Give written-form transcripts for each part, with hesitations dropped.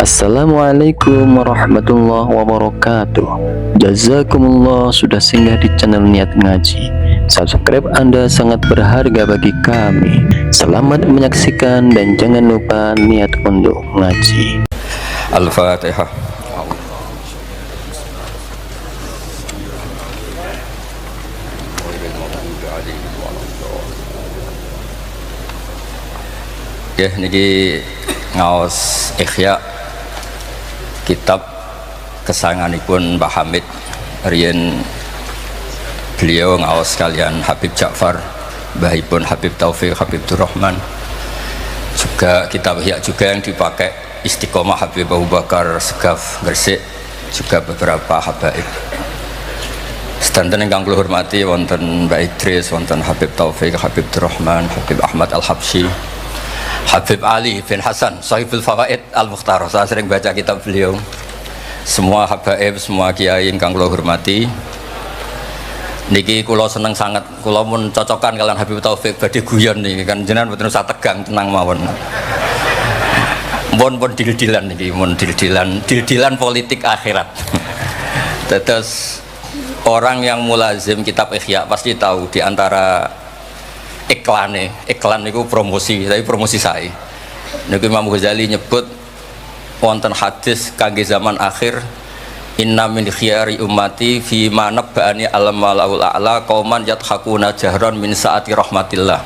Assalamualaikum warahmatullahi wabarakatuh. Jazakumullah sudah singgah di channel Niat Ngaji. Subscribe Anda sangat berharga bagi kami. Selamat menyaksikan dan jangan lupa niat untuk ngaji. Al-Fatihah. Ya, niki ngaos Ihya kitab kesayanganipun Mbah Hamid riyen beliau ngaos kalian Habib Ja'far, mbahipun Habib Taufik, Habib Durrahman. Juga kitab Ihya juga yang dipakai Istiqomah Habib Abu Bakar Segaf Gresik, juga beberapa habaib. Sedanten ingkang kula hormati wonten Mbah Idris, wonten Habib Taufik, Habib Durrahman, Habib Ahmad Al-Habsyi, Habib Ali bin Hasan, Sahibul Fawaid Al-Mukhtar. Saya sering baca kitab beliau. Semua habaib, semua kiai ingkang kula hormati. Niki kula seneng sangat, kula mun cocokan kalian Habib Taufik badhe guyon niki kan jenengan mboten usah tegang, tenang mawon. Mun dil-dilan niki, mun dil-dilan politik akhirat. Terus orang yang mulazim kitab Ihya pasti tahu di antara iklan itu promosi, tapi promosi saya. Niku Imam Ghazali nyebut wonten hadis kangge zaman akhir, inna min khiyari ummati fi ma nabba'ani al-malaul a'la qauman yadhakuna jahran min saati rahmatillah.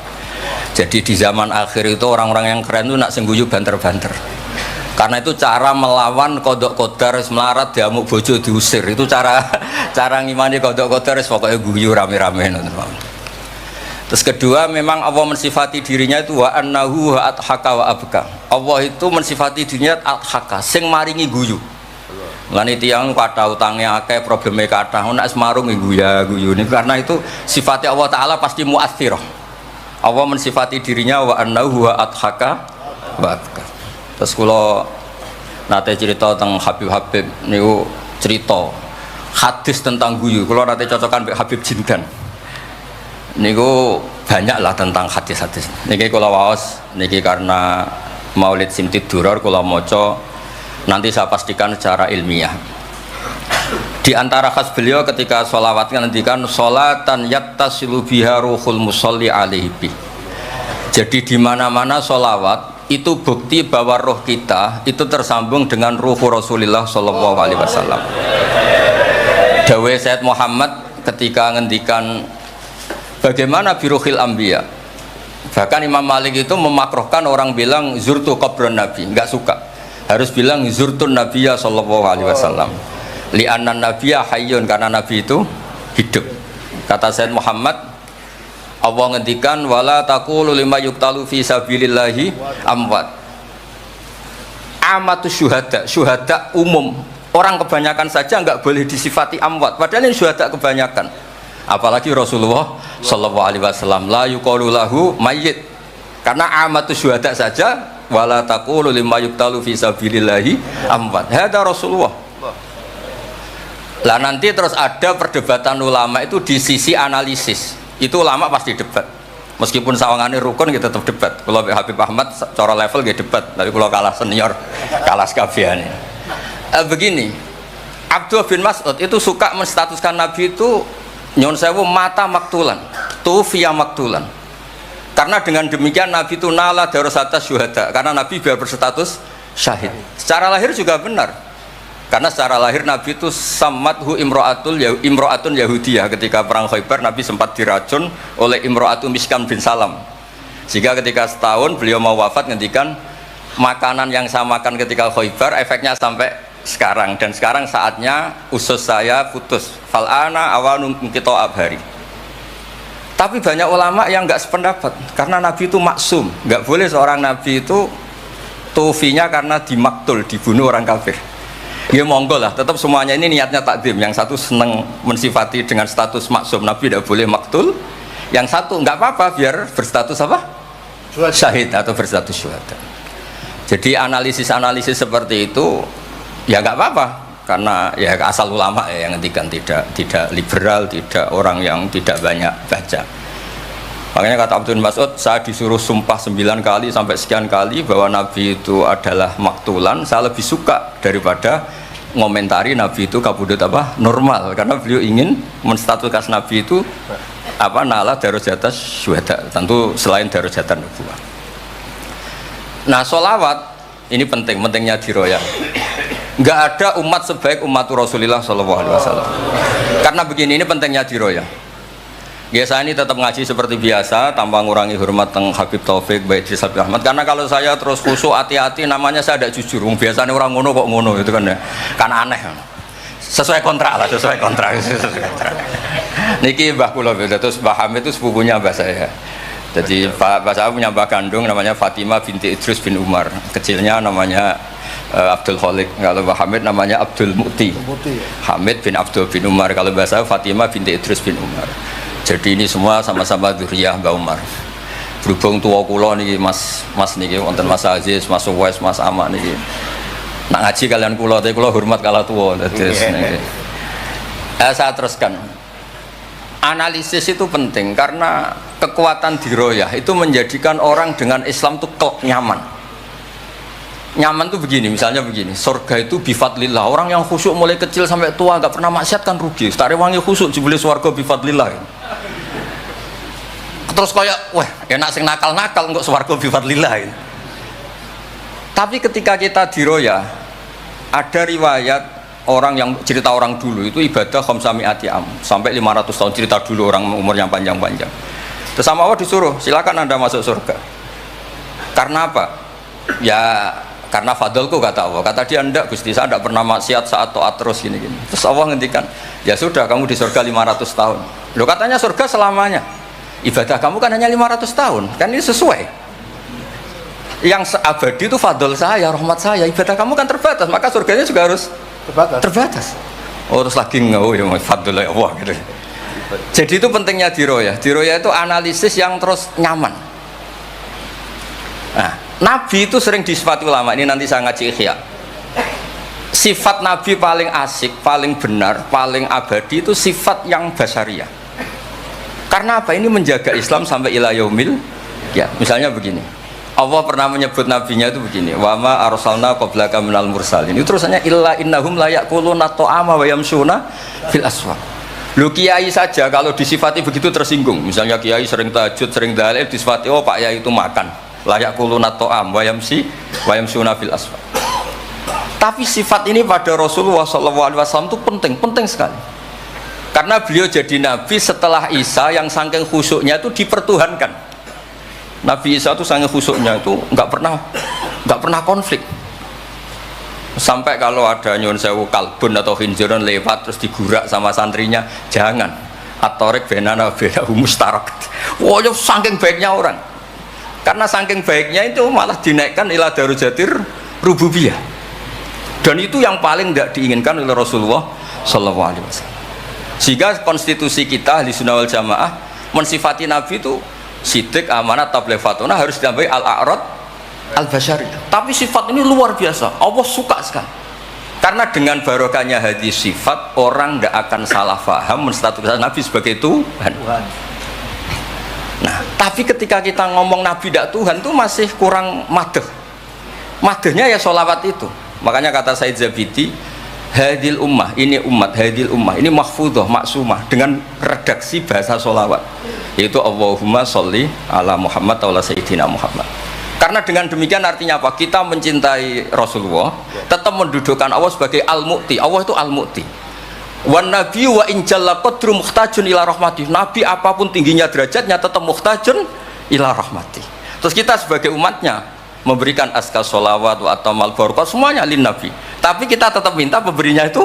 Jadi di zaman akhir itu orang-orang yang keren itu nak sengguyu banter-banter. Karena itu cara melawan kodok kodar melarat diamuk bojo diusir. Itu cara ngimani kodok kodar pokoknya guyu rame-rame. Terus kedua, memang Allah mensifati dirinya itu wa annahu wa adhaka wa abka. Allah itu mensifati dirinya adhaka, sing maringi guyu. Lan tiyang kata utangnya akeh, probleme kathah, nek semarung guyu ini karena itu sifatnya Allah taala pasti muathirah. Allah mensifati dirinya wa annahu wa adhaka wa abka. Terus kula nate cerita tentang Habib niku cerita hadis tentang guyu. Kula nate cocokan mbek Habib Jindan. Niku banyak lah tentang hadis-hadis. Niki kula waos niki karena Maulid Simtid Duror kula maca, nanti saya pastikan secara ilmiah. Di antara khas beliau ketika sholawat ngendikan sholatan yattasilu biha ruhul musolli alaihi. Jadi di mana-mana sholawat itu bukti bahwa roh kita itu tersambung dengan ruh Rasulullah sallallahu alaihi wasallam. Dawe Sayyid Muhammad ketika ngendikan bagaimana biruhil anbiya. Bahkan Imam Malik itu memakruhkan orang bilang zurtu qabran nabi, enggak suka. Harus bilang zurtun nabiyya sallallahu alaihi wasallam. Li'anna nabiyya hayyun, karena nabi itu hidup. Kata Sayyid Muhammad, Allah ngendikan wala taqulu lima yuqtalu fi sabilillahi amwat. Amatu syuhada umum. Orang kebanyakan saja enggak boleh disifati amwat, padahal ini syuhada kebanyakan. Apalagi Rasulullah sallallahu alaihi wasallam la yuqalu lahu mayyit, karena amatu syuhada saja wala taqulu lima yuqtalu fi sabilillahi amwat. Hada Rasulullah. Lah nanti terus ada perdebatan ulama itu di sisi analisis. Itu ulama pasti debat. Meskipun sawangane rukun kita tetap debat. Kalau Habib Ahmad cara level gitu debat, tapi kalau kalah senior, kalah sekabehane. Begini, Abdullah bin Mas'ud itu suka menstatuskan Nabi itu nyon sewu mata maktulan, tufiya maktulan. Karena dengan demikian Nabi itu nala darasata syuhada, karena Nabi biar berstatus syahid. Secara lahir juga benar, karena secara lahir Nabi itu samathu imro'atun Yahudiyah. Ketika perang Khaybar Nabi sempat diracun oleh imro'atun Miskan bin Salam, sehingga ketika setahun beliau mau wafat ngendikan makanan yang saya makan ketika Khaybar efeknya sampai sekarang, dan sekarang saatnya usus saya putus. Fal'ana awanu kita abhari. Tapi banyak ulama yang nggak sependapat, karena Nabi itu maksum, nggak boleh seorang Nabi itu tufinya karena dimaktul, dibunuh orang kafir. Ya monggo lah, tetap semuanya ini niatnya takdim. Yang satu seneng mensifati dengan status maksum, Nabi tidak boleh maktul. Yang satu nggak apa-apa, biar berstatus apa? Syahid atau berstatus syuhada. Jadi analisis seperti itu ya nggak apa-apa, karena ya asal ulama ya yang ngendikan, tidak liberal, tidak orang yang tidak banyak baca. Makanya kata Abdul Mas'ud, saya disuruh sumpah 9 kali sampai sekian kali bahwa Nabi itu adalah maktulan, saya lebih suka daripada ngomentari Nabi itu kabudut apa normal, karena beliau ingin menstatuskan Nabi itu apa nala darojatas syuhada, tentu selain darajatan nubuwah. Nah sholawat ini pentingnya diroyah. Nggak ada umat sebaik umat Rasulullah SAW. Karena begini, ini pentingnya diroyah. Biasa ini tetap ngaji seperti biasa tanpa ngurangi hormat teng Habib Taufik, Baik Idris Habib Ahmad. Karena kalau saya terus khusyuk hati-hati namanya saya tidak jujur. Biasanya orang ngono kok ngono itu kan ya. Kan aneh. Sesuai kontrak lah, sesuai kontrak. Niki Mbah kula terus Mbah Hamid itu sepupunya Mbah saya. Jadi Mbah saya punya Mbah kandung namanya Fatimah binti Idris bin Umar. Kecilnya namanya Abdul Khalik. Kalau Mbah Hamid namanya Abdul Mu'ti. Hamid bin Abdul bin Umar. Kalau Mbah saya Fatimah binti Idris bin Umar. Jadi ini semua sama-sama dzurriyyah Mbah Umar. Berhubung tua kula niki Mas niki wonten Mas Aziz, Mas Uwais, Mas Amak niki. Nak ngaji kalian kula, tapi kula hormat kala tua. Terus niki. Saya teruskan. Analisis itu penting karena kekuatan diroyah itu menjadikan orang dengan Islam itu nyaman. Nyaman tuh begini, misalnya begini, surga itu bifadlillah. Orang yang khusyuk mulai kecil sampai tua nggak pernah maksiat kan rugi. Tari wangi khusyuk jebule surga bifadlillah. Terus kayak, wah enak sing nakal-nakal nggak surga bifadlillah. Tapi ketika kita diroyah, ada riwayat orang yang cerita orang dulu itu ibadah khamsami'ati am sampai 500 tahun, cerita dulu orang umur yang panjang-panjang. Terus sama Allah disuruh, silakan Anda masuk surga. Karena apa? Ya karena fadlku kata Allah. Kata dia, enggak Gusti, saya tidak pernah maksiat saat taat terus gini-gini. Terus Allah ngendikan, ya sudah kamu di surga 500 tahun. Loh katanya surga selamanya. Ibadah kamu kan hanya 500 tahun. Kan ini sesuai. Yang abadi itu fadl saya, rahmat saya. Ibadah kamu kan terbatas, maka surganya juga harus terbatas. Oh terus lagi ya fadl Allah gitu. Jadi itu pentingnya diroyah. Diroyah itu analisis yang terus nyaman. Nah, Nabi itu sering disifati ulama, ini nanti saya ngaji Ihya. Sifat Nabi paling asik, paling benar, paling abadi itu sifat yang basyariah. Karena apa? Ini menjaga Islam sampai ila yaumil ya. Misalnya begini, Allah pernah menyebut nabinya itu begini, wa ma arsalna qablaka minal mursalin. Itu terusannya illa innahum la yaquluna ta'ama wa yamshuna fil aswaq. Lu kiai saja kalau disifati begitu tersinggung. Misalnya kiai sering tahajud, sering dalil, disifati oh Pak Yai itu makan. Layak kuluna to'am wayam sunafil asfal. Tapi sifat ini pada Rasulullah SAW itu penting sekali. Karena beliau jadi nabi setelah Isa yang saking khusyuknya itu dipertuhankan. Nabi Isa itu saking khusyuknya itu nggak pernah konflik. Sampai kalau ada nyun sewu kalbun atau hinjiron lewat terus digurak sama santrinya, jangan. Atorik benana beda mustarak. Wah, saking baiknya orang. Karena saking baiknya itu malah dinaikkan ila darujatir rububiyah. Dan itu yang paling tidak diinginkan oleh Rasulullah SAW. Sehingga konstitusi kita Ahli Sunnah wal Jamaah mensifati Nabi itu sidik, amanat, tabligh, fatona harus ditambahi al-a'rad al-basyari. Tapi sifat ini luar biasa. Allah suka sekali. Karena dengan barokahnya hadis sifat orang tidak akan salah faham menstatuskan Nabi sebagai Tuhan. Nah, tapi ketika kita ngomong Nabi tidak Tuhan itu masih kurang madeh. Madehnya ya sholawat itu. Makanya kata Said Zabidi, hadil ummah, ini umat, hadil ummah, ini mahfudhah, maksumah dengan redaksi bahasa sholawat. Yaitu Allahumma sholli ala Muhammad wa ala Sayyidina Muhammad. Karena dengan demikian artinya apa? Kita mencintai Rasulullah, tetap mendudukkan Allah sebagai Al-Mu'ti. Allah itu Al-Mu'ti. Wan nabi wa injalla qadru muhtajun ila rahmati. Nabi apapun tingginya derajatnya tetap muhtajun ila rahmati. Terus kita sebagai umatnya memberikan azkar sholawat wa atamal barokat semuanya lin nabi. Tapi kita tetap minta pemberinya itu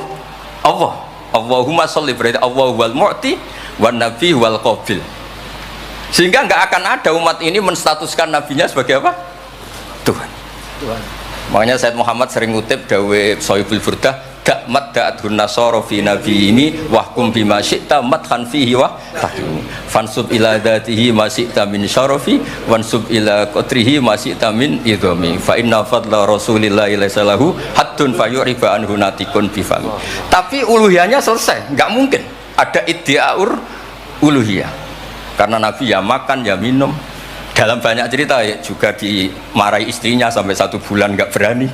Allah. Allahumma sholli, berarti Allah wal mu'ti wan nabi wal qabil. Sehingga nggak akan ada umat ini menstatuskan nabinya sebagai apa? Tuhan. Makanya Said Muhammad sering ngutip dawe Sohibul Burdah, mat da'athun nasara fi nabi ini wahkum bima syi'ta madhan fihi wa tahkimi fansub ila dhatihi ma syi'ta min syarafi wansub ila qatrihi ma syi'ta min idhami fa inna fadla rasulillahi laysa lahu haddun fayuriba anhu natikun bifami. Tapi uluhiyahnya selesai, nggak mungkin ada iddiaur uluhiyah. karena Nabi ya makan ya minum. Dalam banyak cerita ya, juga dimarahi istrinya sampai 1 bulan nggak berani.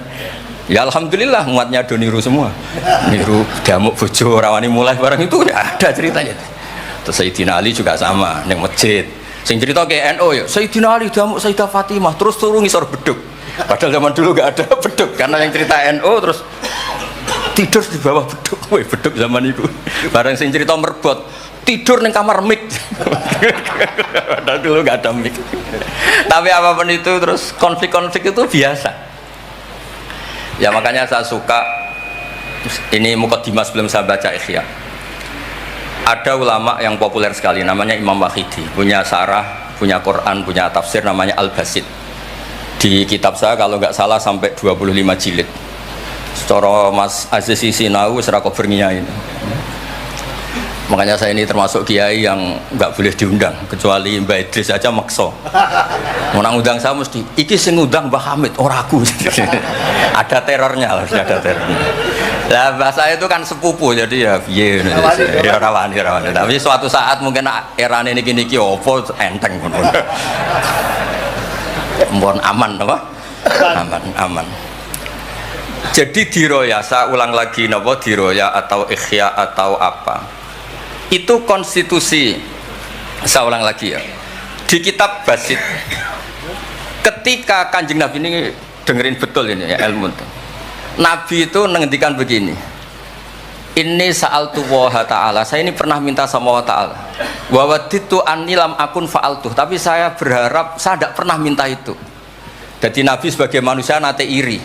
Ya alhamdulillah umatnya do niru semua, niru damuk bojo rawani mulai barang itu ya ada ceritanya. Terus Sayyidina Ali juga sama neng masjid. Sing cerita ke NU ya Sayyidina Ali damuk Sayyidah Fatimah terus turun ngisor beduk. Padahal zaman dulu nggak ada beduk, karena yang cerita NU terus tidur di bawah beduk. Woi beduk zaman itu. Barang sing cerita merbot tidur neng kamar mik. Padahal dulu nggak ada mik. Tapi apapun itu terus konflik-konflik itu biasa. Ya makanya saya suka ini mukadimah sebelum saya baca Ihya. Ada ulama yang populer sekali namanya Imam Wahidi, punya sarah, punya Quran, punya tafsir namanya Al-Basit. Di kitab saya kalau nggak salah sampai 25 jilid. Secara Mas Aziz Sinau serah kober ini. Makanya saya ini termasuk kiai yang nggak boleh diundang, kecuali Mbak Idris aja makso. Mau undang saya mesti, iki sing ngundang Mbah Hamid, ora aku. Ada terornya, harus ada terornya. Nah bahasa itu kan sepupu, jadi ya piye ya rawani. Tapi suatu saat mungkin erane niki opo enteng pun. Mohon aman apa? Aman. Jadi diroya, saya ulang lagi napa diroya atau ikhya atau apa? Itu konstitusi, saya ulang lagi ya, di kitab Basit ketika Kanjeng Nabi ini dengerin betul ini ya ilmu itu. Nabi itu menghentikan begini, ini sa'altu waha ta'ala, saya ini pernah minta sama Allah ta'ala wa waditu anni lam akun fa'altuh, tapi saya berharap saya tidak pernah minta itu. Jadi Nabi sebagai manusia nate iri,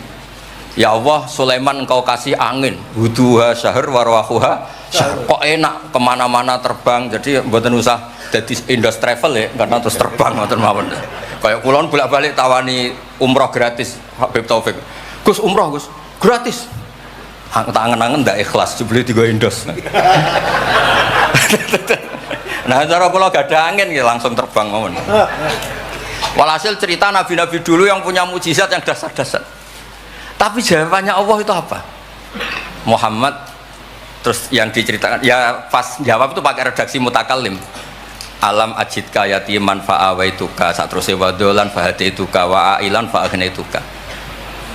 ya Allah Sulaiman engkau kasih angin huduha syahr warwahuha kok enak kemana-mana terbang, jadi mboten usah jadi Indos Travel ya, karena terus terbang mboten mawon. Kayak kulon bolak-balik tawani umroh gratis Habib Taufik. Gus umroh Gus gratis. Angen-angen ndak ikhlas dibeli 3 Indos. Nah cara kula gak ada angin ya langsung terbang mawon. Walhasil cerita nabi-nabi dulu yang punya mukjizat yang dasar-dasar. Tapi jawabannya Allah itu apa? Muhammad. Terus yang diceritakan ya pas jawab itu pakai redaksi mutakallim. Alam ajidka yatiman fa'awaituka satruse wadolan fahadaituka wa ailan fa'agnaituka.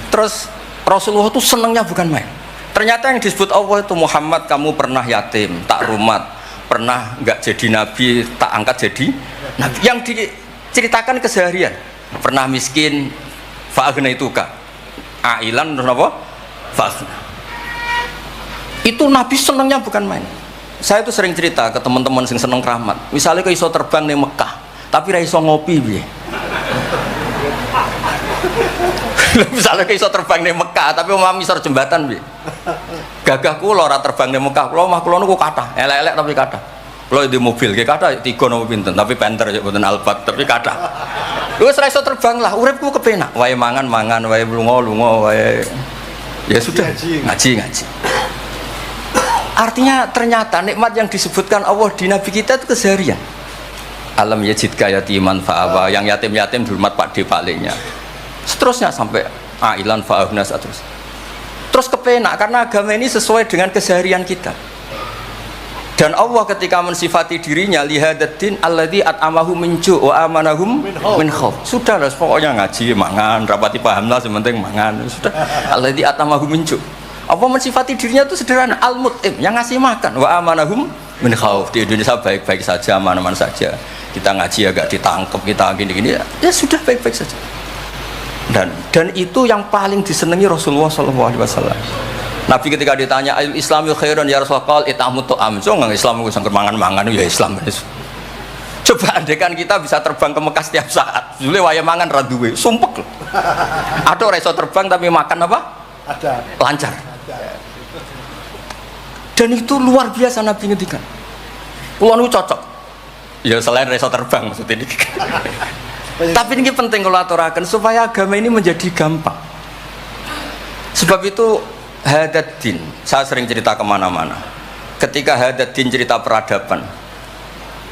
Terus Rasulullah itu senangnya bukan main. Ternyata yang disebut Allah itu Muhammad kamu pernah yatim, tak rumat, pernah enggak jadi nabi, tak angkat jadi nabi. Yang diceritakan keseharian. Pernah miskin fa'agnaituka. Ailan terus apa? Fa'agna. Itu Nabi senangnya bukan main. Saya itu sering cerita ke teman-teman yang seneng keramat. Misalnya ke iso terbang di Mekah, tapi ra iso ngopi piye. Misalnya ke iso terbang di Mekah, tapi omah misor jembatan piye. Gagah kula ora terbang di Mekah, kula omah kula niku kathah, elek-elek tapi kathah. Kula di mobil, nggih kathah 3 napa pinten, tapi penter ya mboten Alphard, tapi kathah. Wis ra iso terbang lah, uripku kepenak. Wae mangan, wae lunga, wae ya sudah ngaji. Artinya ternyata nikmat yang disebutkan Allah di Nabi kita itu keseharian. Alam yajidka yatiman fa'awa, yang yatim-yatim dihormat Pak D palingnya. Seterusnya sampai ailan fa'ahna terus kepenak karena agama ini sesuai dengan keseharian kita. Dan Allah ketika mensifati dirinya lihadatin alladzi at'amahu min ju' wa amanahum min khauf. Sudah lah pokoknya ngaji mangan rapati paham lah sementing mangan sudah. Alladzi at'amahu min ju'. Apa mensifati dirinya itu sederhana al-mut'im yang ngasih makan wa amanahum min khauf. Di Indonesia baik-baik saja, aman-aman saja. Kita ngaji agak ditangkap, kita gini-gini ya sudah baik-baik saja. Dan itu yang paling disenangi Rasulullah SAW. Nabi ketika ditanya ayul islami khairan ya Rasulullah itamu to'am so nggak Islam itu sangker mangan-mangan ya Islam. Coba andekan kita bisa terbang ke Mekah setiap saat Zule waya mangan raduwe sumpek loh. Ada orang iso terbang tapi makan apa? Ada lancar. Dan itu luar biasa Nabi ngendikan. Kulo niku cocok. Ya selain reso terbang maksudnya ini. Tapi ini penting kalau aturakan supaya agama ini menjadi gampang. Sebab itu Hadaddin, saya sering cerita kemana-mana. Ketika Hadaddin cerita peradaban,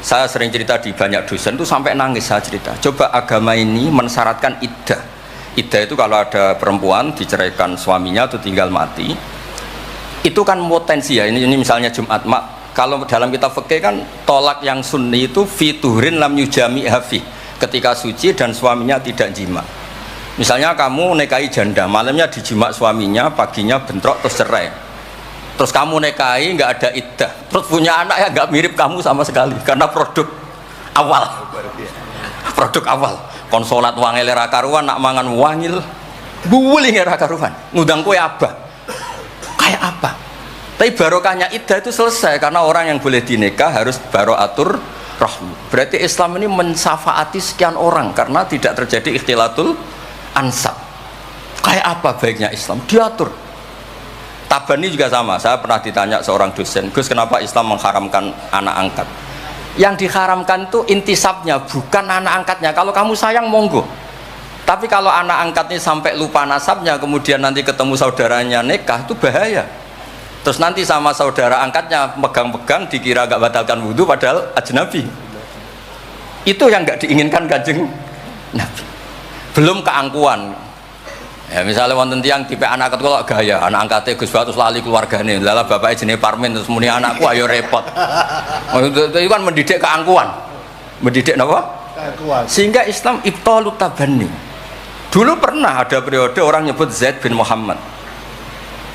saya sering cerita di banyak dosen itu sampai nangis saya cerita. Coba agama ini mensyaratkan iddah. Iddah itu kalau ada perempuan diceraikan suaminya atau tinggal mati, itu kan potensi ya. Ini misalnya Jumat mak Kalau dalam kitab fikih kan tolak yang sunni itu fiturin lam yujami hafi, ketika suci dan suaminya tidak jima. Misalnya kamu nikahi janda, malamnya dijima suaminya, paginya bentrok terus cerai. Terus kamu nikahi nggak ada iddah, terus punya anak yang nggak mirip kamu sama sekali karena produk awal. Produk awal. Konsolat wangil era karuan, nak mangan wangil, buling era karuan, ngundang kue abah. Kayak apa? Tapi barokahnya iddah itu selesai karena orang yang boleh dinikah harus baroatur rahmi. Berarti Islam ini mensafaati sekian orang karena tidak terjadi ikhtilatul ansab. Kayak apa baiknya Islam? Diatur. Tabani juga sama. Saya pernah ditanya seorang dosen, Gus, kenapa Islam mengharamkan anak angkat? Yang diharamkan itu intisabnya, bukan anak angkatnya. Kalau kamu sayang monggo. Tapi kalau anak angkatnya sampai lupa nasabnya, kemudian nanti ketemu saudaranya nikah, itu bahaya. Terus nanti sama saudara angkatnya pegang-pegang, dikira gak batalkan wudhu padahal ajnabi. Itu yang gak diinginkan Kanjeng Nabi. Belum keangkuhan. Ya misalnya wonten tiyang tipe anak angkat kok gaya, anak angkatnya Gus Batus lali keluargane. Lala bapaknya jenenge Parmin terus muni anakku ayo repot. Itu kan mendidik keangkuhan. Mendidik apa? Keangkuhan. Sehingga Islam ibtalut tabanni. Dulu pernah ada periode orang nyebut Zaid bin Muhammad.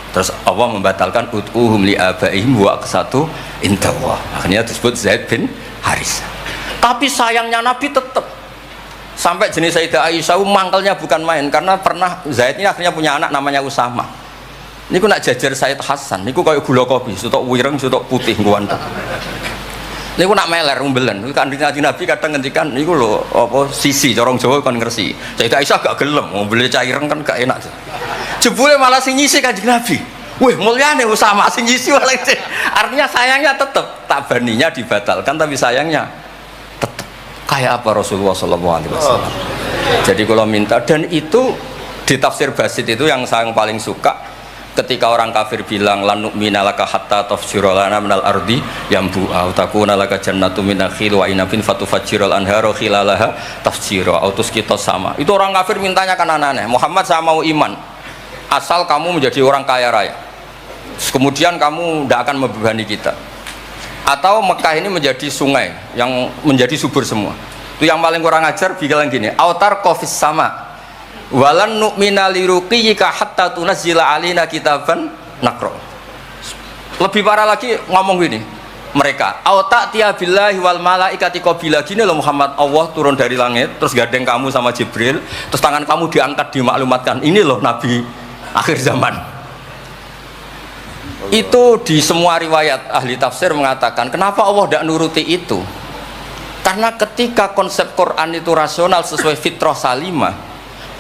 Terus Allah membatalkan ud'uhum li abaihim wa aqsatu indallah. Akhirnya disebut Zaid bin Haris. Tapi sayangnya Nabi tetap sampai jenis Sayyidah Aisyah mangkelnya bukan main karena pernah Zaid ini akhirnya punya anak namanya Usama. Niku nak jajar Sayyid Hasan, niku kayak gula kopi, sutok wireng, sutok putih guanteng. Niku nak meler umbelen. Kanjeng Nabi kadang ngendikan niku lho apa sisi corong Jawa kon ngersi. Sayyidah Aisyah gak gelem, ngumbele cah ireng kan gak enak. Jebule malah sing nyisi Kanjeng Nabi. Wih, mulyane Usama sing nyisi malah. Artinya sayangnya tetap tabaninya dibatalkan tapi sayangnya tetap. Kayak apa Rasulullah SAW. Jadi kalau minta, dan itu di tafsir Basit itu yang saya paling suka ketika orang kafir bilang lan nu'mina laka hatta tafjura lana minal ardi yambu'a takuna laka jannatu min nakhil wa inabin fatufajjiral anharu khilalaha tafjira autus kita sama. Itu orang kafir mintanya kan aneh-aneh. Muhammad saya mau iman asal kamu menjadi orang kaya raya. Kemudian kamu tidak akan membebani kita. Atau Mekah ini menjadi sungai yang menjadi subur semua. Itu yang paling kurang ajar bilang gini, autar kofis sama walan nu'mina liruqiyika hatta tunazzila alina kitaban nakro. Lebih parah lagi ngomong gini mereka, auta tiabillahi wal malaikati qabila. Gini loh Muhammad, Allah turun dari langit terus gandeng kamu sama Jibril, terus tangan kamu diangkat dimaklumatkan, ini loh Nabi akhir zaman. Itu di semua riwayat ahli tafsir mengatakan kenapa Allah tidak nuruti itu, karena ketika konsep Quran itu rasional sesuai fitrah salimah,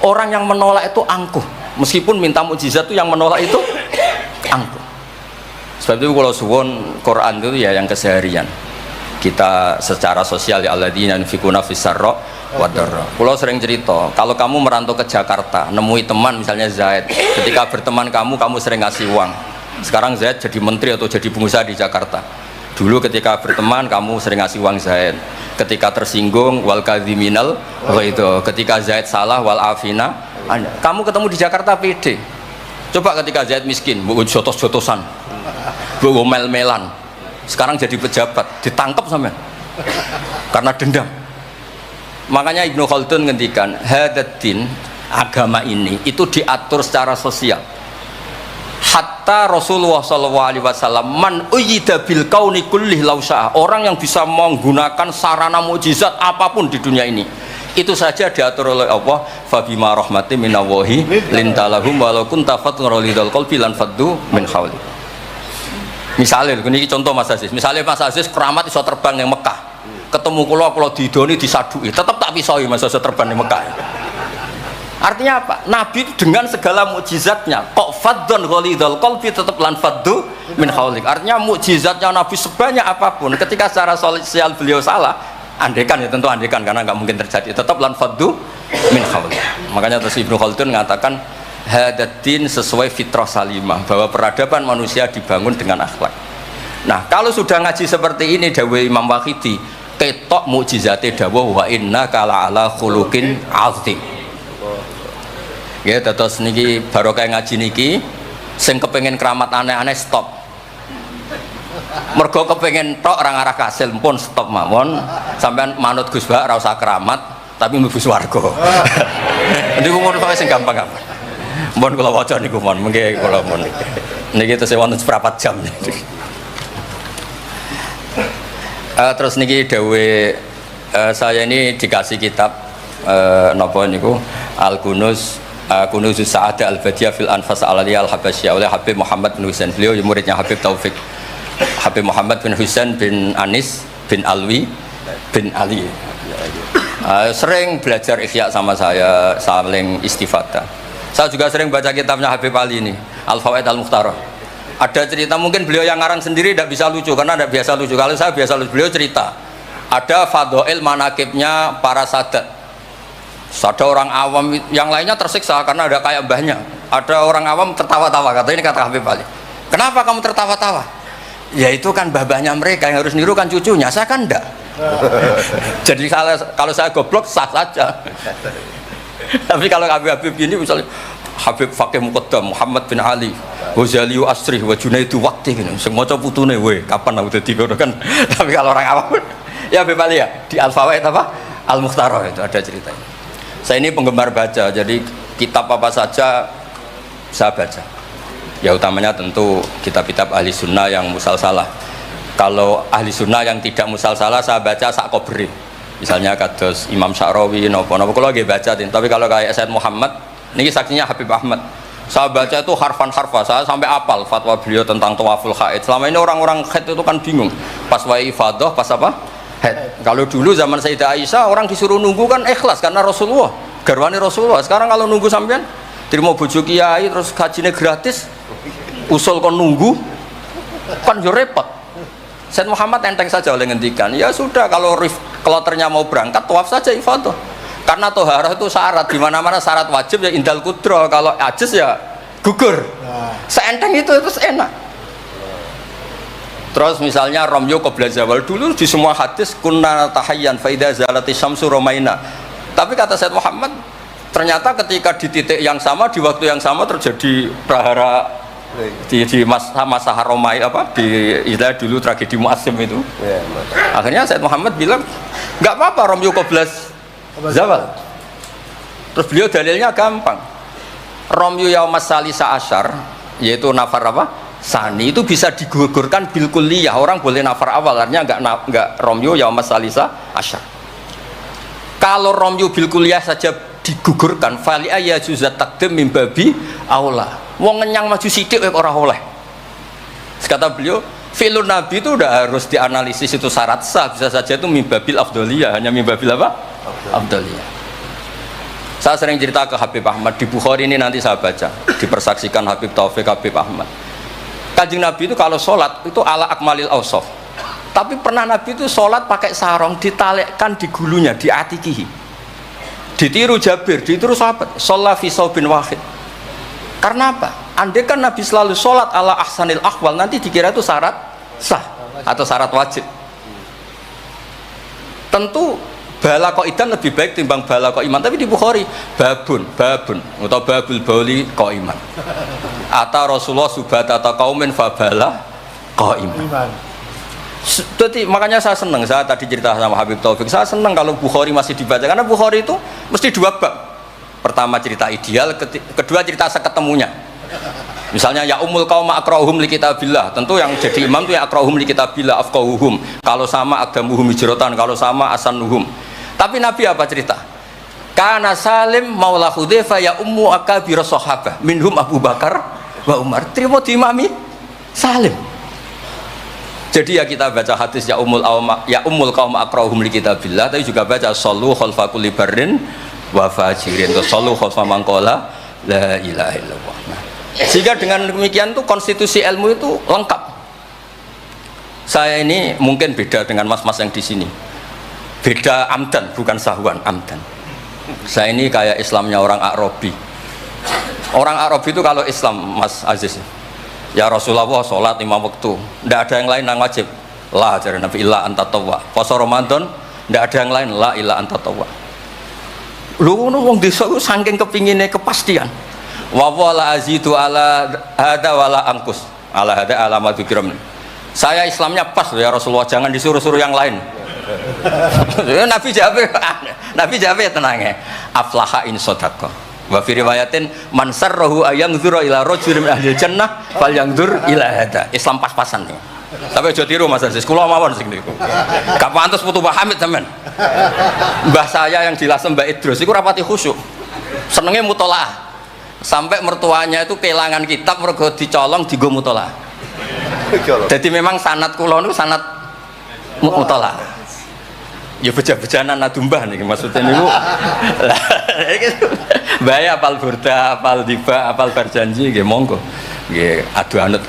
orang yang menolak itu angkuh. Meskipun minta mukjizat itu yang menolak itu angkuh. Sebab itu kalau suwon Quran itu ya yang keseharian kita secara sosial, ya alladzina yunfikuna fis-sarra wadharra. Kalau sering cerita, kalau kamu merantau ke Jakarta, nemui teman misalnya Zaid, ketika berteman kamu sering ngasih uang. Sekarang Zaid jadi menteri atau jadi pengusaha di Jakarta. Dulu ketika berteman kamu sering ngasih uang Zaid. Ketika tersinggung wal kadhiminal itu. Ketika Zaid salah wal afina. Kamu ketemu di Jakarta pede. Coba ketika Zaid miskin, bu jotos-jotosan, bu mel-melan. Sekarang jadi pejabat, ditangkap sampean karena dendam. Makanya Ibnu Khaldun ngendikan, hadatin agama ini itu diatur secara sosial. Hatta Rasulullah SAW man uyyida bil kauni kullih lausah, orang yang bisa menggunakan sarana mukjizat apapun di dunia ini itu saja diatur oleh Allah. Fabima rahmati minallahi lintalahum walau kunta fatrulidal qalbi lan faddu min hawli. Misalnya ini contoh Mas Aziz, misalnya Mas Aziz keramat iso terbang yang Mekah, ketemu kalau didoni disadui tetap tak pisoi Mas Aziz terbang di Mekah. Artinya apa? Nabi dengan segala mukjizatnya kok faddun ghalidul qalbi tetap lan faddu min haulik. Artinya mukjizatnya Nabi sebanyak apapun ketika secara sosial beliau salah, andekan ya tentu andekan karena nggak mungkin terjadi, tetap lan faddu min haulik. Makanya terus Ibnu Khaldun mengatakan hadatin sesuai fitrah salimah, bahwa peradaban manusia dibangun dengan akhlak. Nah, kalau sudah ngaji seperti ini dawuh Imam Waqidi, ketok mukjizate dawuh wa innaka la'ala khuluqin azim. Ya, terus niki barokah ngaji niki sing kepengen keramat aneh-aneh stop. Mergo kepengen tok orang arah kasil pun stop mawon sampean manut Gus Bak ora usah keramat tapi mlebu swarga. Niku mun kok sing gampang-gampang. Mun kula waca niku mon mengke kula mon niki tesih wonten seprapat jam. Terus niki dawuhe saya ini dikasih kitab napa niku Al-Kunuz Kunuzus Sa'adah Al-Badiyah fil Anfas Al-Aliyah Al-Habasyah oleh Habib Muhammad bin Husain. Beliau muridnya Habib Taufik. Habib Muhammad bin Husain bin Anis bin Alwi bin Ali. Sering belajar Ihya sama saya, saling istifadah. Saya juga sering baca kitabnya Habib Ali ini, Al-Fawaid Al-Mukhtarah. Ada cerita, mungkin beliau yang ngarang sendiri tidak bisa lucu karena tidak biasa lucu. Kalau saya biasa lucu, beliau cerita ada fadhail manakibnya para sadat. Ada orang awam yang lainnya tersiksa karena ada kayak mbahnya. Ada orang awam tertawa-tawa, kata ini kata Habib Ali. Kenapa kamu tertawa-tawa? Ya itu kan mbah-mbahnya mereka yang harus niru kan cucunya, saya kan enggak. Jadi kalau saya goblok sah saja. Tapi kalau Habib ini misalnya Habib Fakih Muqaddam, Muhammad bin Ali, Ghazali Asri, wa Junaidu Waqti gini. Sing maca putune we, kapan aku dadi ngono kan. Tapi kalau orang awam ya Habib Ali ya di Al-Fawaid apa? Al-Mukhtarah itu ada ceritanya. Saya ini penggemar baca, jadi kitab apa saja saya baca. Ya utamanya tentu kitab-kitab ahli sunnah yang musalsalah. Kalau ahli sunnah yang tidak musalsalah saya baca sak kobri. Misalnya kados Imam Sya'rawi, nopo-nopo kalau lagi baca. Tapi kalau kayak Said Muhammad, ini saksinya Habib Ahmad. Saya baca itu harfan-harfa, saya sampai apal fatwa beliau tentang tawaful haid. Selama ini orang-orang haid itu kan bingung. Pas wa'i ifadah, pas apa? Haid. Kalau dulu zaman Sayyidah Aisyah orang disuruh nunggu kan ikhlas karena Rasulullah, garwani Rasulullah. Sekarang kalau nunggu sampean terima bojo kiai terus gajinya gratis, usul kon nunggu kan yo repot. Said Muhammad enteng saja oleh ngendikan, ya sudah kalau kloternya mau berangkat tawaf saja ifadah. Karena toharah itu syarat, di mana-mana syarat wajib ya indal kudro, kalau ajis ya gugur. Seenteng itu enak. Terus misalnya Romyo qabla zawal, dulu di semua hadis kunna tahayyan fa idza zalati syamsu romaina. Tapi kata Said Muhammad, ternyata ketika di titik yang sama di waktu yang sama terjadi prahara di masa haromai apa di istilah dulu tragedi Mu'assim itu. Akhirnya Said Muhammad bilang nggak apa-apa Romyo qabla zawal. Terus beliau dalilnya gampang. Romyo yaumas salisa asyar, yaitu nafar apa? Sani itu bisa digugurkan bil kulliyah. Orang boleh nafar awal, artinya enggak Romyo yaumas salisa asyar. Kalau Romyo bil kulliyah saja digugurkan, fali ayya juzat taqdim min babi aula. Wong ngenyang maju sithik ora oleh. Kata beliau, fi'lun nabi itu udah harus dianalisis itu syarat sah, bisa saja itu min babil afdhaliyah, hanya min babil apa? Afdhaliyah. Saya sering cerita ke Habib Ahmad di Bukhari ini, nanti saya baca dipersaksikan Habib Taufik Habib Ahmad. Kanjeng Nabi itu kalau sholat itu ala akmalil awsaf. Tapi pernah Nabi itu sholat pakai sarong ditalekkan di gulunya, di atikihi. Ditiru Jabir, ditiru sahabat. Sholat fi saubin wahid. Karena apa? Andai kan Nabi selalu sholat ala ahsanil akhwal, nanti dikira itu syarat sah atau syarat wajib. Tentu bala qaidan lebih baik timbang bala qaiman. Tapi di Bukhari babun atau babul bauli qaiman. Ata Rasulullah subhata atau kaumin fabala qaiman. Jadi makanya saya senang, saya tadi cerita sama Habib Taufik, saya senang kalau Bukhari masih dibaca karena Bukhari itu mesti dua bab. Pertama cerita ideal, kedua cerita seketemunya. Misalnya ya umul qaum akrahum li kitabillah, tentu yang jadi imam itu ya akrahum li kitabillah afqahuhum. Kalau sama aqdamuhum hijratan, kalau sama asanuhum. Tapi Nabi apa cerita? Kana Salim maula Hudzaifah ya ummu akabir sahabah minhum Abu Bakar wa Umar. Terima diimami Salim. Jadi ya kita baca hadis ya umul qaum akrahum li kitabillah, tapi juga baca sallu khalfa kulli barrin wa fajirin, sallu khalfa man qala la ilaha illallah. Sehingga dengan demikian tuh konstitusi ilmu itu lengkap. Saya ini mungkin beda dengan mas-mas yang di sini. Beda amdan, bukan sahwan, amdan. Saya ini kayak Islamnya orang Arabi. Orang Arabi itu kalau Islam, Mas Aziz, ya Rasulullah sholat 5 waktu, tidak ada yang lain yang wajib. La ajaran Nabi illa anta tawwa. Puasa Ramadan, tidak ada yang lain la illa anta tawwa. Lu wong desa itu saking kepinginnya kepastian. Wa wala azidu ala hada wala angkus ala hada alamatu kiram. Saya Islamnya pas loh ya Rasulullah, jangan disuruh-suruh yang lain. Nabi jawab ya tenang ya, aflaha in sodaqah. Wa fi riwayatin man sarrahu ayangdzura ila rajulin min ahli jannah falyandzur ila hada. Islam pas-pasan nih. Tapi aja tiru Mas Aziz, kula mawon sing niku. Gak pantes putu Pak Hamid sampean. Mbah saya yang dilasem Mbak Idrus iku rapati khusyuk. Senenge mutolaah. Sampai mertuanya itu kehilangan kitab mergo dicolong dienggo mutolaah. Jadi memang sanad kula niku sanad mutolaah. Ya beja-bejanan adumbah nih maksudnya niku. Bahaya apal burda, apal tiba, apal berjanji nggih monggo. Nggih adu anut.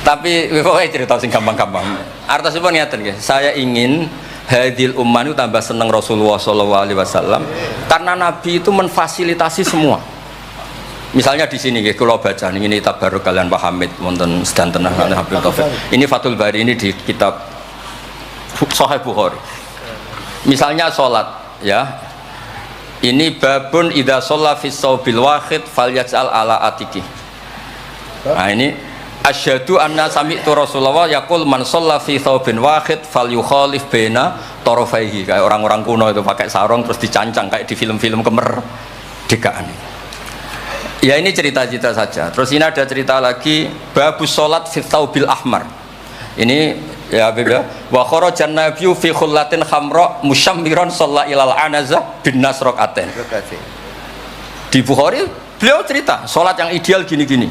Tapi pokoknya cerita sing gampang-gampang. Artosipun ngeten nggih, saya ingin hadil ummah itu tambah seneng Rasulullah SAW karena Nabi itu menfasilitasi semua. Misalnya di sini nggih kula baca ini tabarruk kalian Pak Hamid wonten sedanten Habib Taufik. Ini Fathul Bari ini di kitab Sahih Bukhari. Misalnya sholat ya. Ini babun idza shalla fi shaubil wahid falyaj'al ala atiki. Nah ini asyhadu anna sami'tu Rasulullah yaqul man shalla fi thawbin wahid falyukhalif baina tarafaihi. Kayak orang-orang kuno itu pakai sarung terus dicancang kayak di film-film kemerdekaan. Ya ini cerita-cerita saja. Terus ini ada cerita lagi babus salat fi thawbil ahmar. Ini ya Habib ya. Wa kharajan nabiyyu fi khullatin khamra musyammiran shalla ilal anazah bin nasraqatain. Di Bukhari beliau cerita salat yang ideal gini-gini.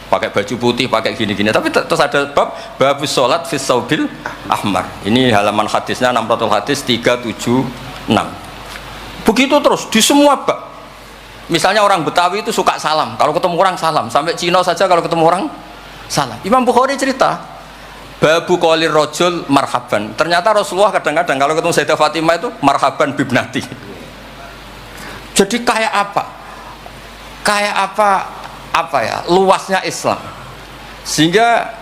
Pakai baju putih, pakai gini-gini. Tapi terus ada babus sholat fis saubil ahmar. Ini halaman hadisnya 600 hadis 376. Begitu terus di semua bab. Misalnya orang Betawi itu suka salam. Kalau ketemu orang salam. Sampai Cina saja kalau ketemu orang salam. Imam Bukhari cerita babu qolir rojul marhaban. Ternyata Rasulullah kadang-kadang kalau ketemu Sayyidah Fatimah itu marhaban bibnati. Jadi kayak apa? Kayak apa ya luasnya Islam sehingga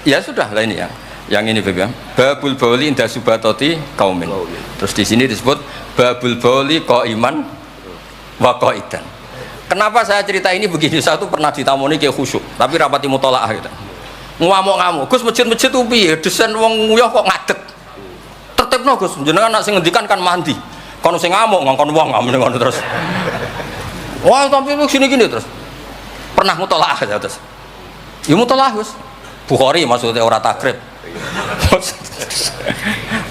ya sudah lah ini yang ini Beb, babul bauli inda subatoti kaumin. Terus di sini disebut babul bauli qaiman wa qaidan. Kenapa saya cerita ini begini? Saya tuh pernah ditamoni kayak khusyuk tapi rapati mutolaah gitu, ngamuk-ngamuk Gus masjid-masjid itu piye desain wong nguyah kok ngadeg tertibno Gus jenengan nak sing ngendikan kan mandi kono sing ngamuk ngongkon wong ngono terus wah tapi gini-gini terus pernah mutolaah ya terus ya mutolaah Gus Bukhari maksudnya ora takrib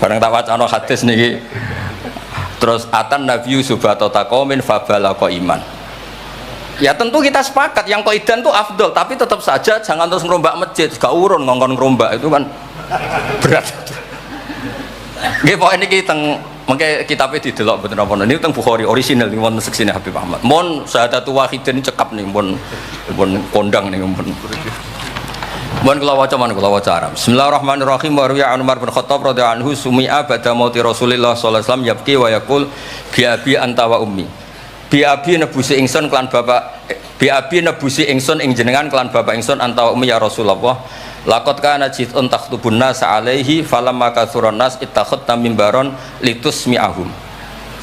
bareng tak wacana hadis niki terus atan nabiyyu subatota qaumin fabalaqa iman. Ya tentu kita sepakat yang qaidan itu afdol tapi tetap saja jangan terus ngerombak masjid gak urun ngongkon ngerombak itu kan berat. Nggih pokoke niki teng mengke kitabnya didelok mboten napa ini teng Bukhari original ning wonten seksine Habib Ahmad. Mon syahadatu wahidin cekap nih pun kondang nih pun. Mon kula waca Arab. Bismillahirrahmanirrahim. Wa ruya Umar bin Khattab radhiyallahu anhu sumi'a ba'da mauti Rasulillah sallallahu alaihi wasallam yabki wa yaqul bi abi anta wa ummi. Bi abi nebusi ingsun kelan bapak bi abi nebusi ingsun ing jenengan kelan bapak ingsun anta wa ummi ya Rasulullah. Laqad kana jitun takhtubun nas alaihi falamma kathuran nas ittakhadna mimbaron litusmi'ahum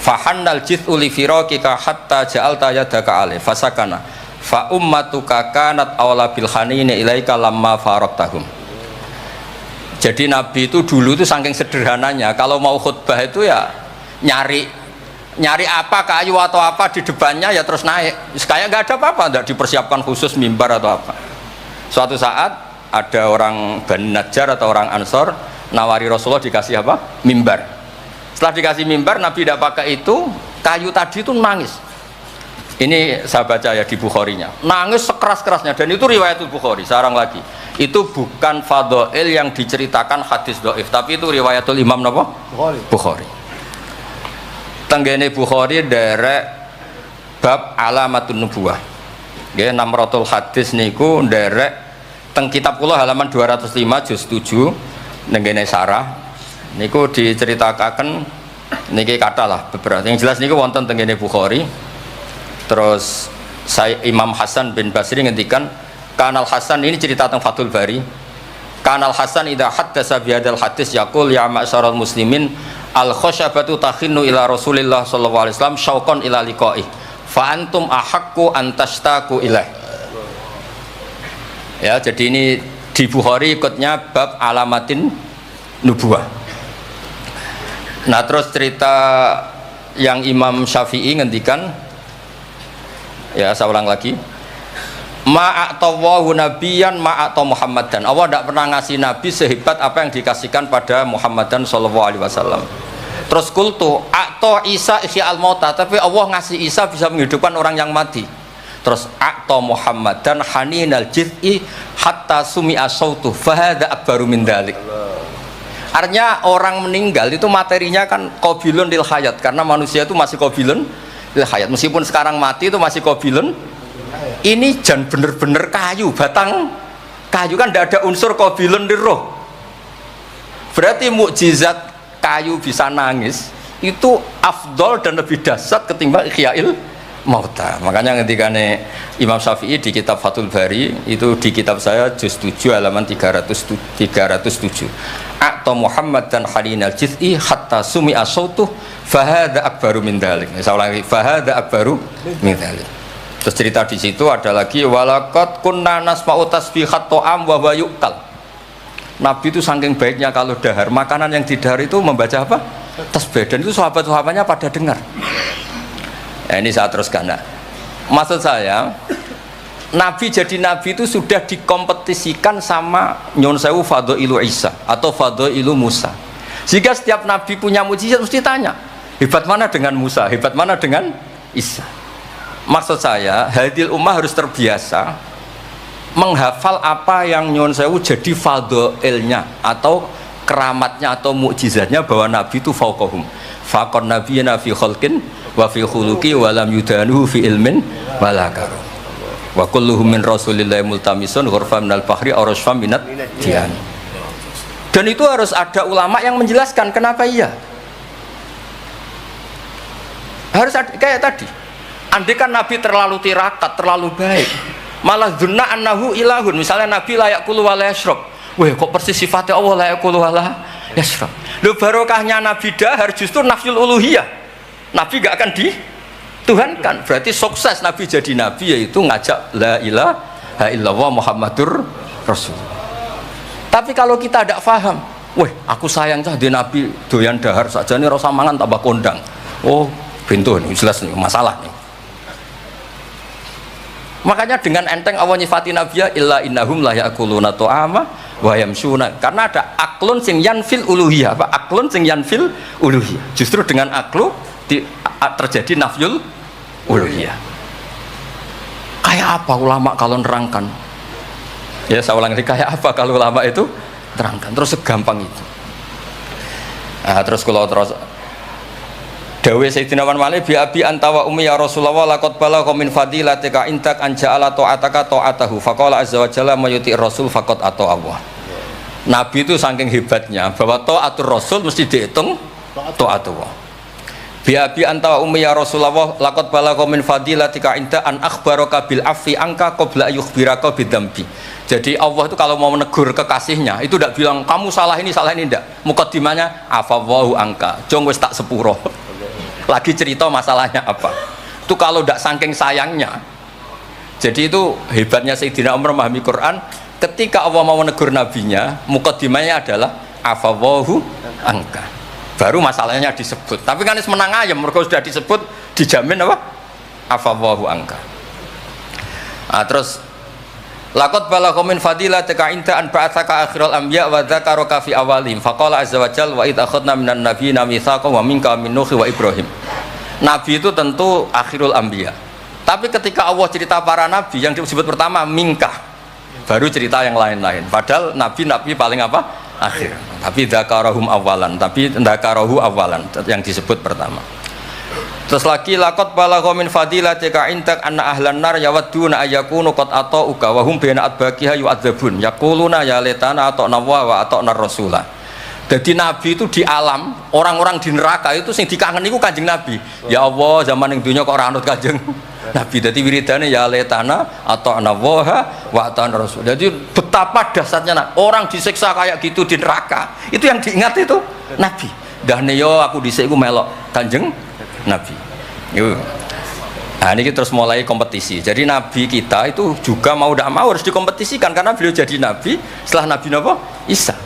fahannal jit'u li firaqika hatta ja'alta yadaka alaihi fasakana fa ummatuka kanat awla bil hanini ilaika lamma faraqtahum. Jadi Nabi itu dulu itu saking sederhananya kalau mau khutbah itu ya nyari apa kayu atau apa di depannya ya terus naik kayak nggak ada apa-apa, nggak dipersiapkan khusus mimbar atau apa. Suatu saat ada orang Bani Najjar atau orang Ansor nawari Rasulullah dikasih apa? Mimbar. Setelah dikasih mimbar Nabi tidak pakai itu, kayu tadi itu nangis. Ini saya baca ya di Bukharinya. Nangis sekeras-kerasnya dan itu riwayat Bukhari. Sarang lagi. Itu bukan fadhail yang diceritakan hadis dhaif, tapi itu riwayatul Imam napa? Bukhari. Tenggene Bukhari derek bab alamatun nubuwah. Nggih 600 hadis niku derek teng kitab kula halaman 205 juz 7 nenggene sarah niku diceritakan niki kata lah beberapa yang jelas niku wonten tenggene Bukhari. Terus saya Imam Hasan bin Basri ngendikan Kanal Hasan ini cerita tentang Fathul Bari. Kanal Hasan idza haddasa bi hadzal hadis yaqul ya ma'syaral muslimin al khasyabatu takhinnu ila Rasulillah sallallahu alaihi wasallam syauqan ila liqa'i fa antum ahaqqu an tashtaqu ilaih. Ya, jadi ini Di Bukhari ikutnya bab alamatin nubuwah. Nah terus cerita yang Imam Syafi'i ngendikan, ya saya ulang lagi, ma'atawahu nabiyan ma'ata Muhammadan. Allah tidak pernah ngasih nabi sehebat apa yang dikasihkan pada Muhammadan sallallahu alaihi wasallam. Terus kultu akto Isa ihya al-mauta, tapi Allah ngasih Isa bisa menghidupkan orang yang mati. Terus akto Muhammadan haninal jiz'i hatta sumi'a sautu fahada akbaru min dalik. Artinya orang meninggal itu materinya kan qabilun lil hayat, karena manusia itu masih qabilun lil hayat, meskipun sekarang mati itu masih qabilun. Ini jan bener-bener kayu, batang kayu, kan tidak ada unsur qabilun lil roh. Berarti mukjizat kayu bisa nangis itu afdol dan lebih dahsyat ketimbang ihya'il mauta. Makanya ketika Imam Syafi'i di kitab Fathul Bari, itu di kitab saya juz 7 halaman 307, A'ta Muhammad dan halinal jiz'i hatta sumi'a sautuh fahada akbaru min dalik. Saya ulangi, fahada akbaru min dalik. Terus cerita di situ ada lagi, walaqad kunna nasma'u tasbihat ta'am wa yu'kal. Nabi itu saking baiknya kalau dahar, makanan yang didahar itu membaca apa? Tasbih, dan itu sahabat-sahabatnya pada dengar. Ya, ini saya teruskan. Nah, maksud saya, Nabi jadi Nabi itu sudah dikompetisikan sama Nyon Sewu Fadailu Isa atau Fadailu Musa. Jika setiap Nabi punya mujizat mesti tanya, hebat mana dengan Musa, hebat mana dengan Isa. Maksud saya, hadil ummah harus terbiasa menghafal apa yang Nyon Sewu jadi fadailnya atau keramatnya atau mukjizatnya, bahwa Nabi itu fauqahum. Faqon nabiyana fi khalqin wa fi khuluqi wa lam yudanuhu fi ilmin wala karam. Wa kulluhum min rasulillahi multamisun ghurfan minal bahri aw rasfam minat dian. Dan itu harus ada ulama yang menjelaskan kenapa iya. Harus ada, kayak tadi. Andai kan Nabi terlalu tirakat, terlalu baik, malah dzunna annahu ilahun, misalnya Nabi layak kulu wa la yashrab. Wah, kok persis sifatnya Allah layak kulu wa la yashrab. Lho, barokahnya Nabi dahar justru nafyul uluhiyah. Nabi gak akan dituhankan. Berarti sukses Nabi jadi Nabi yaitu ngajak la ilaha illallah Muhammadur Rasul. Tapi kalau kita tidak paham, weh aku sayang cah di Nabi doyan dahar saja nih, rasa mangan tambah kondang. Oh pintu nih, jelas nih masalah nih. Makanya dengan enteng Allah nyifati Nabi ya illa innahum la ya'kuluna ta'ama wa yamshuna, karena ada aklun sing yanfil uluhiyah. Apa aklun sing yanfil uluhiyah? Justru dengan aklu terjadi nafyul uluhiyah. Kayak apa ulama kalau nerangkan? Ya saya ulang lagi, kayak apa kalau ulama itu terangkan terus segampang itu. Nah, terus kalau terus Dawe Sayyidina Wan Malik bi abi antawa ummi ya Rasulullah laqad balagha min fadilatika intak anja'ala ta'ataka ta'atahu faqala azza wa jalla mayuti rasul faqad ata Allah. Nabi itu saking hebatnya bahwa ta'atur rasul mesti dihitung ta'atullah. Bi abi antawa ummi ya Rasulullah laqad balagha min fadilatika inta an akhbaraka bil afi angka qabla yukhbiraka bidzambi. Jadi Allah itu kalau mau menegur kekasihnya itu tidak bilang kamu salah ini tidak. Mukaddimahnya afallahu angka. Jong wis tak sepuro. Lagi cerita masalahnya apa itu kalau tidak saking sayangnya. Jadi itu hebatnya Sayyidina Umar memahami Quran. Ketika Allah mau menegur nabinya, mukaddimahnya adalah afawahu angka, baru masalahnya disebut. Tapi kan menang ayam, mereka sudah disebut, dijamin apa? Afawahu angka. Nah, terus laqad balagha min fadilatika inta an ba'atsaka akhiral anbiya wa dzakaraka fi awalihim faqala azza wa jalla wa id akhadna minan nabiyina mitsaqan wa minka min nuh wa ibrahim. Nabi itu tentu akhirul anbiya, tapi ketika Allah cerita para nabi yang disebut pertama minka, baru cerita yang lain-lain. Padahal nabi paling apa? Akhir. Tapi dzakarahum awalan, tapi dzakarahu awalan yang disebut pertama. Terus lagi laqad balagha min fadilatika intak anna ahlan nar yawadduna ayyakunu qad ata'uka wa hum baina adbaqiha yu'adzabun yaquluna ya laitana ata'na wa ata'na rasula. Jadi Nabi itu di alam, orang-orang di neraka itu sing dikangeni ku Kanjeng Nabi. Ya Allah, zaman ning dunya kok ora anut Kanjeng Nabi. Dadi wiridane ya laitana ata'na wa ata'na rasul. Jadi betapa dahsyatnya orang disiksa kayak gitu di neraka. Itu yang diingat itu Nabi. Dahne yo aku dhisik ku melok Kanjeng Nabi. Yo. Nah ini terus mulai kompetisi. Jadi Nabi kita itu juga mau tidak mau harus dikompetisikan karena beliau jadi Nabi setelah Nabi Isa.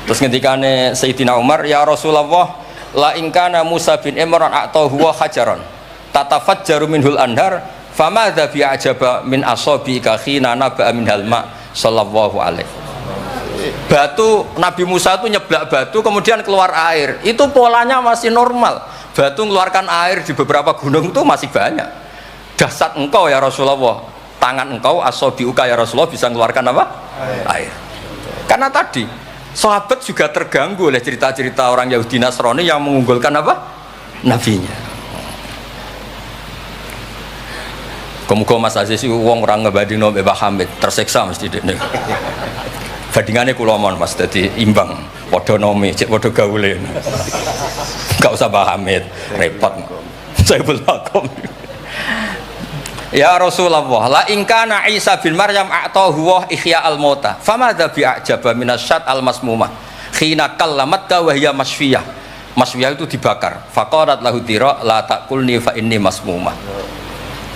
Terus ketika Sayyidina Umar, ya Rasulullah, la ingkana Musa bin Imran atau huwa hajaron tatafajjaru minhul anhar famadza bi ajaba min asabiika khina naba'a minhal ma sallallahu alaihi. Batu Nabi Musa itu nyeblak batu kemudian keluar air. Itu polanya masih normal. Batu mengeluarkan air di beberapa gunung itu masih banyak. Dasar engkau ya Rasulullah, tangan engkau asabiuka ya Rasulullah bisa mengeluarkan apa? Air. Karena tadi sahabat juga terganggu oleh cerita-cerita orang Yahudi Nasrani yang mengunggulkan apa? Nabinya. Kemudian Mas Aziz itu uang orang ngebadino Mbak Hamid tersiksa mesti dene. Bandingannya kulomon Mas, jadi imbang. Podo nomi, cek podo gaule. Gak usah Mbak Hamid, repot. Saya belakang. Ya Rasulullah, la ingkana Isa bin Maryam a'tahu wa ihya al-mauta famadza bi'ajaba minasyat al-masmumah khina kallamatka wa hiya masfiyah. Masfiyah itu dibakar. Faqarat lahu tira la taqulni fa inni masmumah.